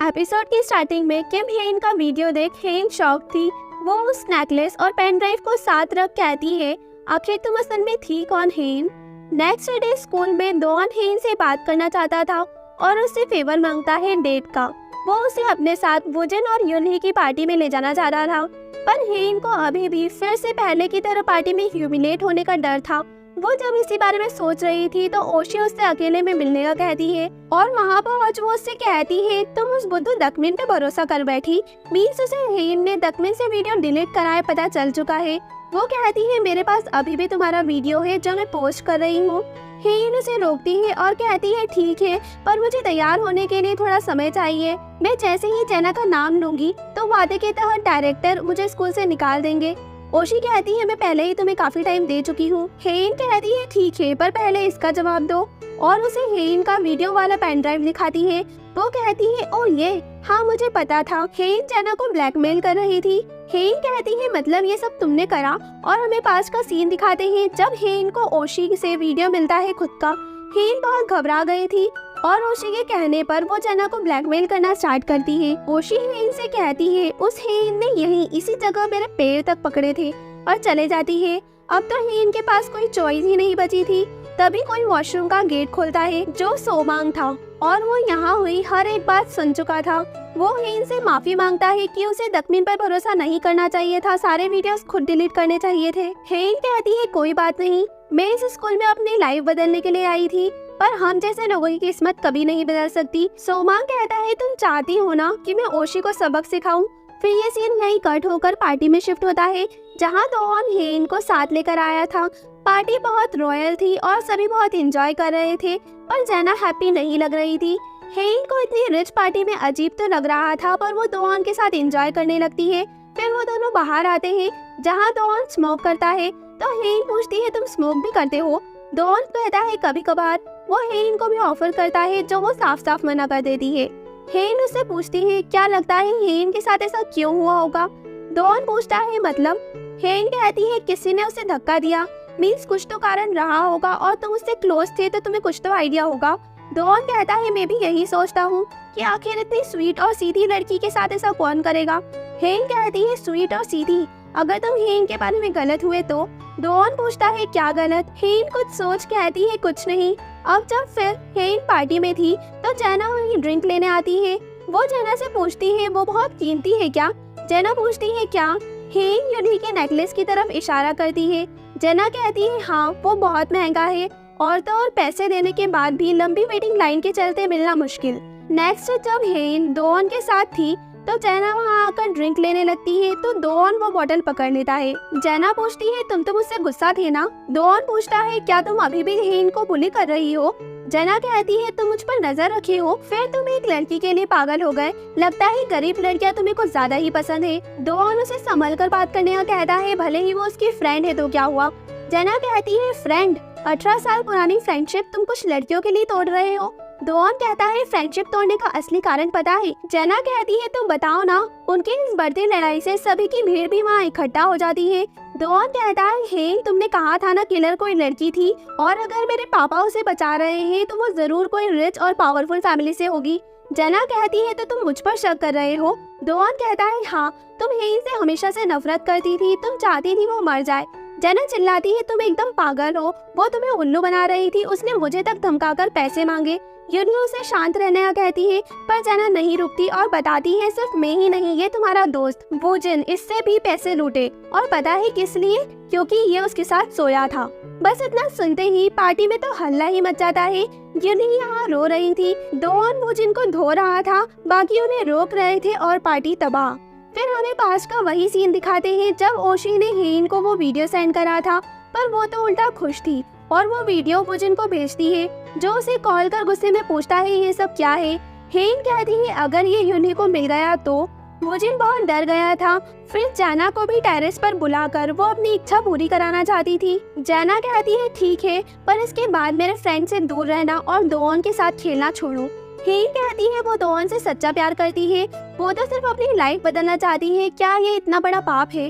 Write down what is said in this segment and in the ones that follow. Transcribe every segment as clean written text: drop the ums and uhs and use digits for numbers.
Episode की starting में किम हेन का वीडियो देख हेन शॉक थी। वो उस नेकलेस और पेन ड्राइव को साथ रख कहती है, आखिर तुम असल में थी कौन हेन। नेक्स्ट डे स्कूल में डॉन हेन से बात करना चाहता था और उससे फेवर मांगता है डेट का। वो उसे अपने साथ वुजन और यूनही की पार्टी में ले जाना चाह रहा था, पर हेन को अभी भी फिर से पहले की तरह पार्टी में ह्यूमिलेट होने का डर था। वो जब इसी बारे में सोच रही थी तो ओशी उससे अकेले में मिलने का कहती है और वहाँ पहुँच वो उससे कहती है, तुम उस बुद्धू दकमिन पे भरोसा कर बैठी। मीन्स उसे हेन ने दकमिन से वीडियो डिलीट कराए पता चल चुका है। वो कहती है, मेरे पास अभी भी तुम्हारा वीडियो है जो मैं पोस्ट कर रही हूँ। हेन उसे रोकती है और कहती है, ठीक है, पर मुझे तैयार होने के लिए थोड़ा समय चाहिए। मैं जैसे ही जेना का नाम लूंगी तो वादे के तहत डायरेक्टर मुझे स्कूल से निकाल देंगे। ओशी कहती है, मैं पहले ही तुम्हें काफी टाइम दे चुकी हूँ। हेन कहती है, ठीक है, पर पहले इसका जवाब दो, और उसे हेन का वीडियो वाला पेन ड्राइव दिखाती है। वो कहती है, ओ ये, हाँ मुझे पता था, हेन जेना को ब्लैकमेल कर रही थी। हेन कहती है, मतलब ये सब तुमने करा, और हमें पास का सीन दिखाते हैं जब हेन को ओशी से वीडियो मिलता है खुद का। हेन बहुत घबरा गई थी और ओशी के कहने पर वो जेना को ब्लैकमेल करना स्टार्ट करती है। ओशी हेन से कहती है, उस हेन ने यहीं इसी जगह मेरे पैर तक पकड़े थे, और चले जाती है। अब तो हेन के पास कोई चॉइस ही नहीं बची थी। तभी कोई वॉशरूम का गेट खोलता है जो सोमांग था, और वो यहाँ हुई हर एक बात सुन चुका था। वो हेन से माफी मांगता है कि उसे दकमिन पर भरोसा नहीं करना चाहिए था, सारे वीडियोस खुद डिलीट करने चाहिए थे। हेन कहती है, कोई बात नहीं, मैं इस स्कूल में अपनी लाइफ बदलने के लिए आई थी, पर हम जैसे लोगों की किस्मत कभी नहीं बदल सकती। सोमांग कहता है, तुम चाहती हो ना कि मैं ओशी को सबक सिखाऊं। फिर ये सीन यहीं कट होकर पार्टी में शिफ्ट होता है जहाँ डॉन हेन को साथ लेकर आया था। पार्टी बहुत रॉयल थी और सभी बहुत एंजॉय कर रहे थे, पर जेना हैप्पी नहीं लग रही थी। हेन को इतनी रिच पार्टी में अजीब तो लग रहा था, पर वो डॉन के साथ एंजॉय करने लगती है। फिर वो दोनों बाहर आते हैं जहाँ डॉन स्मोक करता है, तो हेन पूछती है, तुम स्मोक भी करते हो? डॉन कहता है, कभी कभार। वो हेन को भी ऑफर करता है जो वो साफ साफ मना कर देती है। हेन उससे पूछती है, क्या लगता है हेन के साथ ऐसा क्यों हुआ होगा? डॉन पूछता है, मतलब? हेन कहती है, किसी ने उसे धक्का दिया, मीन्स कुछ तो कारण रहा होगा, और तुम उससे क्लोज थे तो तुम्हें कुछ तो आइडिया होगा। डॉन कहता है, मैं भी यही सोचता हूँ कि आखिर इतनी स्वीट और सीधी लड़की के साथ ऐसा कौन करेगा। हेन कहती है, स्वीट और सीधी, अगर तुम हेन के बारे में गलत हुए तो? डॉन पूछता है, क्या गलत? हेन कुछ सोच कहती है, कुछ नहीं। अब जब फिर हेन पार्टी में थी तो जेना वहीं ड्रिंक लेने आती है। वो जेना से पूछती है, वो बहुत कीमती है क्या? जेना पूछती है, क्या? हेन यूनही के नेकलेस की तरफ इशारा करती है। जेना कहती है, हाँ वो बहुत महंगा है, और तो और पैसे देने के बाद भी लंबी वेटिंग लाइन के चलते मिलना मुश्किल। नेक्स्ट जब हेन डॉन के साथ थी तो जेना वहाँ आकर ड्रिंक लेने लगती है, तो डॉन वो बोतल पकड़ लेता है। जेना पूछती है, तुम तो मुझसे गुस्सा थे ना? डॉन पूछता है, क्या तुम अभी भी हेन को बुली कर रही हो? जेना कहती है, तुम मुझ पर नजर रखे हो, फिर तुम एक लड़की के लिए पागल हो गए, लगता है गरीब लड़कियां तुम्हें कुछ ज्यादा ही पसंद है। डॉन उसे संभल कर बात करने का कहता है, भले ही वो उसकी फ्रेंड है तो क्या हुआ? जेना कहती है, फ्रेंड? 18 साल पुरानी फ्रेंडशिप तुम कुछ लड़कियों के लिए तोड़ रहे हो? डॉन कहता है, फ्रेंडशिप तोड़ने का असली कारण पता है? जेना कहती है, तुम बताओ ना। उनकी इस बढ़ती लड़ाई से सभी की भीड़ भी वहाँ इकट्ठा हो जाती है। डॉन कहता है, हेन तुमने कहा था ना किलर कोई लड़की थी, और अगर मेरे पापा उसे बचा रहे हैं तो वो जरूर कोई रिच और पावरफुल फैमिली से होगी। जेना कहती है, तो तुम मुझ पर शक कर रहे हो? डॉन कहता है, हाँ, तुम हेन से हमेशा से नफरत करती थी, तुम चाहती थी वो मर जाए। जेना चिल्लाती है, तुम एकदम पागल हो, वो तुम्हें उल्लू बना रही थी, उसने मुझे तक धमकाकर पैसे मांगे। यूनही उसे शांत रहने का कहती है, पर जेना नहीं रुकती और बताती है, सिर्फ मैं ही नहीं, ये तुम्हारा दोस्त वुजन इससे भी पैसे लूटे, और पता है किस लिए? क्योंकि ये उसके साथ सोया था। बस इतना सुनते ही पार्टी में तो हल्ला ही मच जाता है। यूनही यहाँ रो रही थी, डॉन वुजन को धो रहा था, बाकी उन्हें रोक रहे थे, और पार्टी तबाह। फिर हमें पास का वही सीन दिखाते हैं जब ओशी ने हेन को वो वीडियो सेंड करा था, पर वो तो उल्टा खुश थी और वो वीडियो वुजन को भेजती है, जो उसे कॉल कर गुस्से में पूछता है, ये सब क्या है? हेन कहती है, अगर ये यूनही को मिल गया तो? वुजन बहुत डर गया था। फिर जेना को भी टेरेस पर बुलाकर वो अपनी इच्छा पूरी कराना चाहती थी। जेना कहती है, ठीक है, पर इसके बाद मेरे फ्रेंड से दूर रहना और डॉन के साथ खेलना छोड़ो। हेन कहती है, वो डॉन से सच्चा प्यार करती है, वो तो सिर्फ अपनी लाइफ बदलना चाहती है, क्या ये इतना बड़ा पाप है?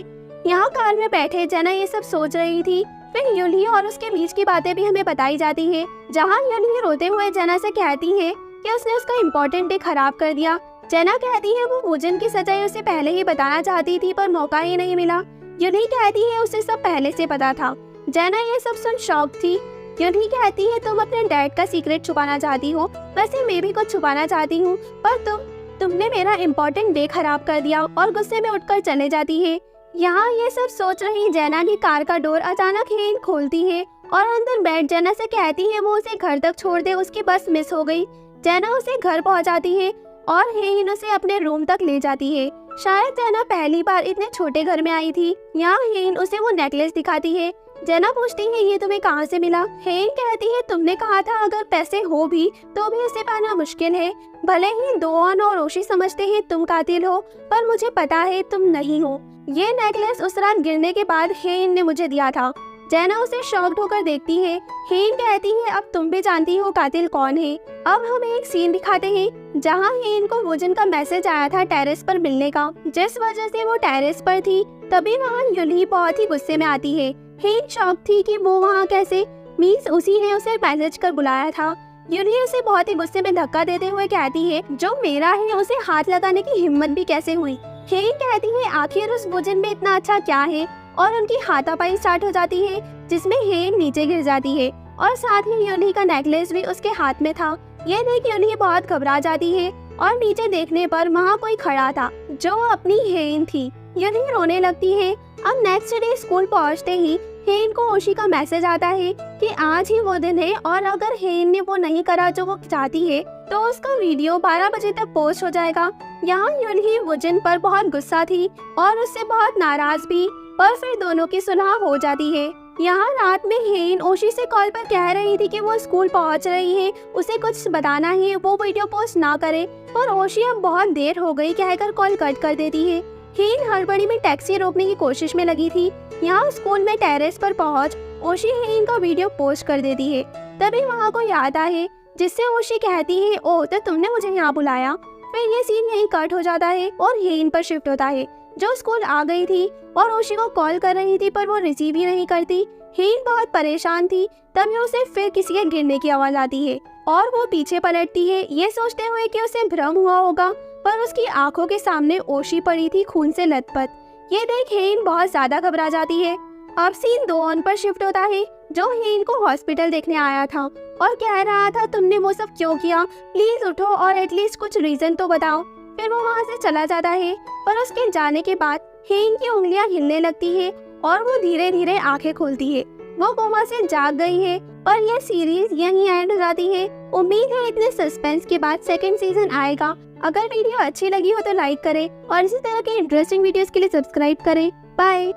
यहाँ कार में बैठे जेना ये सब सोच रही थी। फिर यूनही और उसके बीच की बातें भी हमें बताई जाती है, जहाँ यूनही रोते हुए जेना से कहती है कि उसने उसका इम्पोर्टेंट डे खराब कर दिया। जेना कहती है वो वुजन की सच्चाई उसे पहले ही बताना चाहती थी पर मौका ही नहीं मिला। यूनही कहती है उसे सब पहले से पता था। जेना ये सब सुन शॉक थी। यूनही कहती है तुम अपने डैड का सीक्रेट छुपाना चाहती हो, वैसे मैं भी कुछ छुपाना चाहती हूँ, पर तुमने मेरा इम्पोर्टेंट डे खराब कर दिया, और गुस्से में उठकर चले जाती है। यहाँ ये सब सोच रही जेना की कार का डोर अचानक हेन खोलती है और अंदर बैठ जेना से कहती है वो उसे घर तक छोड़ दे, उसकी बस मिस हो गई। जेना उसे घर पहुँचाती है और हेन उसे अपने रूम तक ले जाती है। शायद जेना पहली बार इतने छोटे घर में आई थी। यहाँ हेन उसे वो नेकलेस दिखाती है। जेना पूछती है ये तुम्हें कहाँ से मिला। हेन कहती है तुमने कहा था अगर पैसे हो भी तो भी उसे पाना मुश्किल है। भले ही दोआन और ओशी समझते हैं तुम कातिल हो, पर मुझे पता है तुम नहीं हो। ये नेकलेस उस रात गिरने के बाद हेन ने मुझे दिया था। जेना उसे शॉक्ड होकर देखती है। हेन कहती है अब तुम भी जानती हो कातिल कौन है। अब हमें एक सीन दिखाते हैं जहाँ हेन को वुजन का मैसेज आया था टेरेस पर मिलने का, जिस वजह से वो टेरेस पर थी। तभी वहाँ यूनही बहुत ही गुस्से में आती है। हेन शॉक थी कि वो वहाँ कैसे, मीन्स उसी ने उसे मैसेज कर बुलाया था। यूनही उसे बहुत ही गुस्से में धक्का देते हुए कहती है जो मेरा है उसे हाथ लगाने की हिम्मत भी कैसे हुई। हेन कहती है आखिर उस वुजन में इतना अच्छा क्या है, और उनकी हाथापाई स्टार्ट हो जाती है जिसमें हेन नीचे गिर जाती है और साथ ही यूनही का नेकलेस भी उसके हाथ में था। ये देख यूनही बहुत घबरा जाती है और नीचे देखने पर वहाँ कोई खड़ा था जो अपनी हेन थी। यूनही रोने लगती है। अब नेक्स्ट डे स्कूल पहुँचते ही हेन को ओशी का मैसेज आता है कि आज ही वो दिन है और अगर हेन ने वो नहीं करा जो वो चाहती है तो उसका वीडियो 12 बजे तक पोस्ट हो जाएगा। यहाँ यूनही वुजन पर बहुत गुस्सा थी और उससे बहुत नाराज भी, पर फिर दोनों की सुलह हो जाती है। यहाँ रात में हेन ओशी से कॉल पर कह रही थी कि वो स्कूल पहुँच रही है, उसे कुछ बताना है, वो वीडियो पोस्ट ना करे, पर ओशी अब बहुत देर हो गई कहकर कॉल कट कर देती है। हेन हड़बड़ी में टैक्सी रोकने की कोशिश में लगी थी। यहाँ स्कूल में टेरेस पर पहुँच ओशी हेन का वीडियो पोस्ट कर देती है। तभी वहाँ को याद आए जिससे ओशी कहती है ओ तो तुमने मुझे यहाँ बुलाया। फिर ये सीन यहीं कट हो जाता है और हेन पर शिफ्ट होता है जो स्कूल आ गई थी और ओशी को कॉल कर रही थी पर वो रिसीव ही नहीं करती। हेन बहुत परेशान थी। तभी उसे फिर किसी के गिरने की आवाज आती है और वो पीछे पलटती है ये सोचते हुए कि उसे भ्रम हुआ होगा, पर उसकी आंखों के सामने ओशी पड़ी थी खून से लथपथ। ये देख हेन बहुत ज्यादा घबरा जाती है। अब सीन दोआन पर शिफ्ट होता है जो हेन को हॉस्पिटल देखने आया था और कह रहा था तुमने वो सब क्यों किया, प्लीज उठो और एटलीस्ट कुछ रीजन तो बताओ। फिर वो वहाँ से चला जाता है, पर उसके जाने के बाद हेन की उंगलियां हिलने लगती है और वो धीरे धीरे आंखें खोलती है। वो कोमा से जाग गई है और ये सीरीज यहीं एंड हो जाती है। उम्मीद है इतने सस्पेंस के बाद सेकंड सीजन आएगा। अगर वीडियो अच्छी लगी हो तो लाइक करें और इसी तरह के इंटरेस्टिंग वीडियोस के लिए सब्सक्राइब करें। बाय।